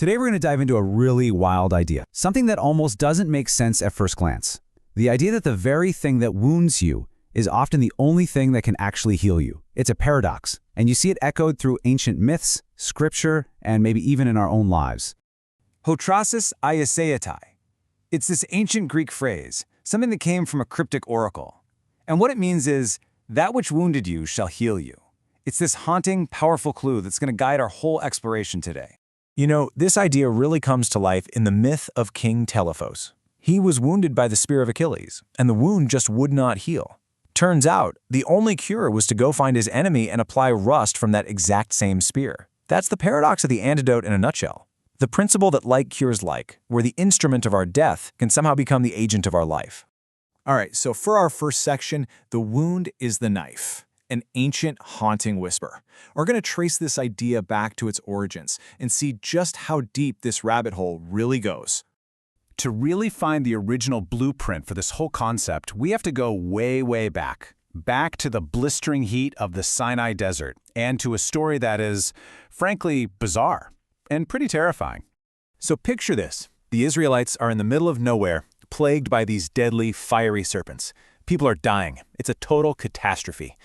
Today we're going to dive into a really wild idea, something that almost doesn't make sense at first glance. The idea that the very thing that wounds you is often the only thing that can actually heal you. It's a paradox, and you see it echoed through ancient myths, scripture, and maybe even in our own lives. Hormesis and It's this ancient Greek phrase, something that came from a cryptic oracle. And what it means is, that which wounded you shall heal you. It's this haunting, powerful clue that's going to guide our whole exploration today. You know, this idea really comes to life in the myth of King Telephos. He was wounded by the spear of Achilles, and the wound just would not heal. Turns out, the only cure was to go find his enemy and apply rust from that exact same spear. That's the paradox of the antidote in a nutshell. The principle that like cures like, where the instrument of our death can somehow become the agent of our life. All right, so for our first section, the wound is the knife, an ancient haunting whisper. We're going to trace this idea back to its origins and see just how deep this rabbit hole really goes. To really find the original blueprint for this whole concept, we have to go way, way back to the blistering heat of the Sinai Desert, and to a story that is, frankly, bizarre and pretty terrifying. So picture this. The Israelites are in the middle of nowhere, plagued by these deadly, fiery serpents. People are dying. It's a total catastrophe.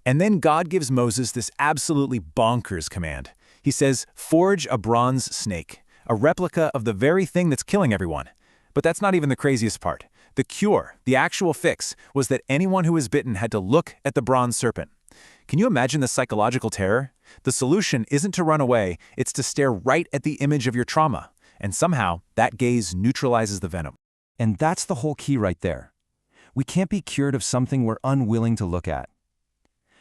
And then God gives Moses this absolutely bonkers command. He says, forge a bronze snake, a replica of the very thing that's killing everyone. But that's not even the craziest part. The cure, the actual fix, was that anyone who was bitten had to look at the bronze serpent. Can you imagine the psychological terror? The solution isn't to run away, it's to stare right at the image of your trauma. And somehow, that gaze neutralizes the venom. And that's the whole key right there. We can't be cured of something we're unwilling to look at.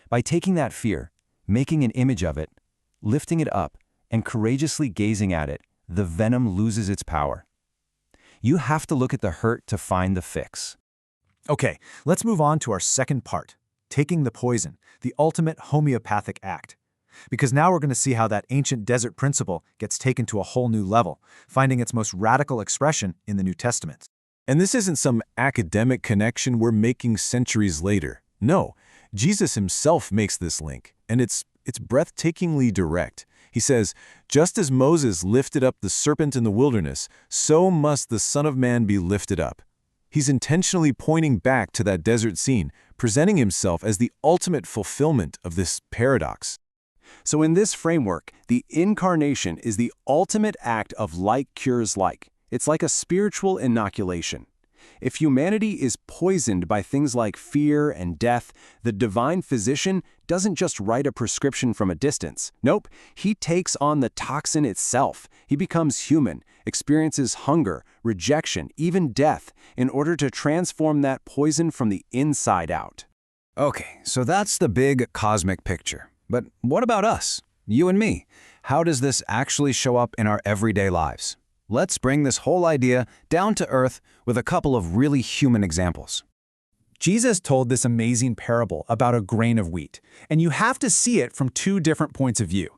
By taking that fear, making an image of it, lifting it up, and courageously gazing at it, the venom loses its power. You have to look at the hurt to find the fix. Okay, let's move on to our second part, taking the poison, the ultimate homeopathic act. Because now we're going to see how that ancient desert principle gets taken to a whole new level, finding its most radical expression in the New Testament. And this isn't some academic connection we're making centuries later. No, Jesus himself makes this link, and it's breathtakingly direct. He says, just as Moses lifted up the serpent in the wilderness, so must the Son of Man be lifted up. He's intentionally pointing back to that desert scene, presenting himself as the ultimate fulfillment of this paradox. So in this framework, the incarnation is the ultimate act of like cures like. It's like a spiritual inoculation. If humanity is poisoned by things like fear and death, the divine physician doesn't just write a prescription from a distance. Nope, he takes on the toxin itself. He becomes human, experiences hunger, rejection, even death, in order to transform that poison from the inside out. Okay, so that's the big cosmic picture. But what about us? You and me? How does this actually show up in our everyday lives? Let's bring this whole idea down to earth with a couple of really human examples. Jesus told this amazing parable about a grain of wheat, and you have to see it from two different points of view.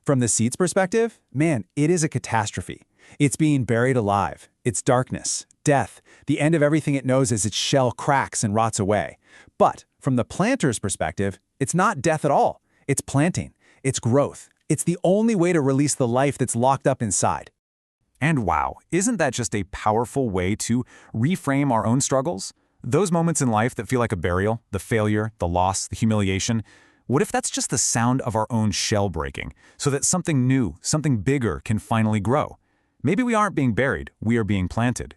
From the seed's perspective, man, it is a catastrophe. It's being buried alive. It's darkness, death, the end of everything it knows as its shell cracks and rots away. But from the planter's perspective, it's not death at all. It's planting. It's growth. It's the only way to release the life that's locked up inside. And wow, isn't that just a powerful way to reframe our own struggles? Those moments in life that feel like a burial, the failure, the loss, the humiliation, what if that's just the sound of our own shell breaking, so that something new, something bigger can finally grow? Maybe we aren't being buried, we are being planted.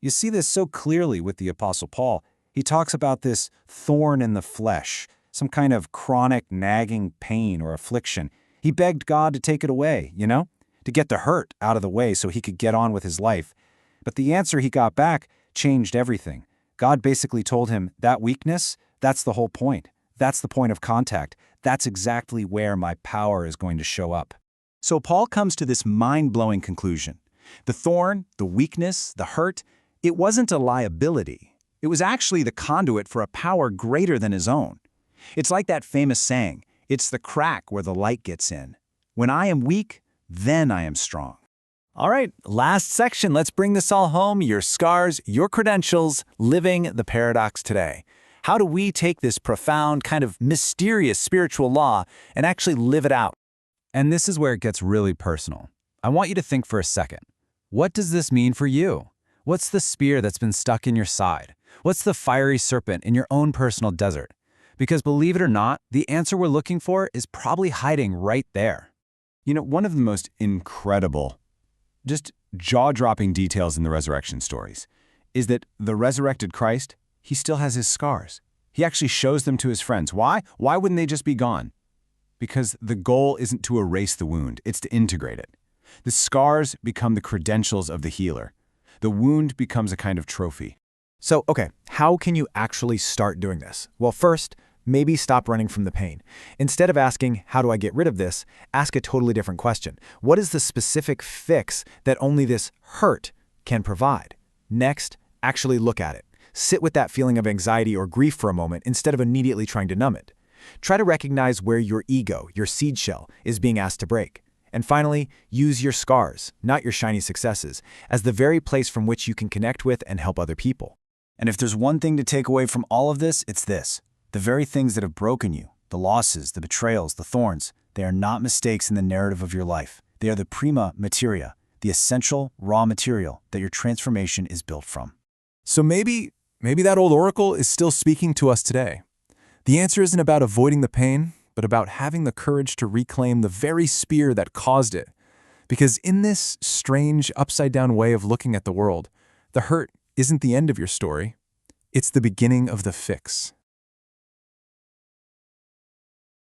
You see this so clearly with the Apostle Paul. He talks about this thorn in the flesh, some kind of chronic nagging pain or affliction. He begged God to take it away, to get the hurt out of the way so he could get on with his life. But the answer he got back changed everything. God basically told him, that weakness, that's the whole point. That's the point of contact. That's exactly where my power is going to show up. So Paul comes to this mind-blowing conclusion. The thorn, the weakness, the hurt, it wasn't a liability. It was actually the conduit for a power greater than his own. It's like that famous saying, it's the crack where the light gets in. When I am weak, then I am strong. All right, last section. Let's bring this all home. Your scars, your credentials, living the paradox today. How do we take this profound, kind of mysterious spiritual law and actually live it out? And this is where it gets really personal. I want you to think for a second. What does this mean for you? What's the spear that's been stuck in your side? What's the fiery serpent in your own personal desert? Because believe it or not, the answer we're looking for is probably hiding right there. You know, one of the most incredible, just jaw-dropping details in the resurrection stories is that the resurrected Christ, he still has his scars. He actually shows them to his friends. Why? Why wouldn't they just be gone? Because the goal isn't to erase the wound, it's to integrate it. The scars become the credentials of the healer. The wound becomes a kind of trophy. So, okay, how can you actually start doing this? Well, first, maybe stop running from the pain. Instead of asking, how do I get rid of this, ask a totally different question. What is the specific fix that only this hurt can provide? Next, actually look at it. Sit with that feeling of anxiety or grief for a moment instead of immediately trying to numb it. Try to recognize where your ego, your seed shell, is being asked to break. And finally, use your scars, not your shiny successes, as the very place from which you can connect with and help other people. And if there's one thing to take away from all of this, it's this. The very things that have broken you, the losses, the betrayals, the thorns, they are not mistakes in the narrative of your life. They are the prima materia, the essential raw material that your transformation is built from. So maybe that old oracle is still speaking to us today. The answer isn't about avoiding the pain, but about having the courage to reclaim the very spear that caused it. Because in this strange, upside-down way of looking at the world, the hurt isn't the end of your story. It's the beginning of the fix.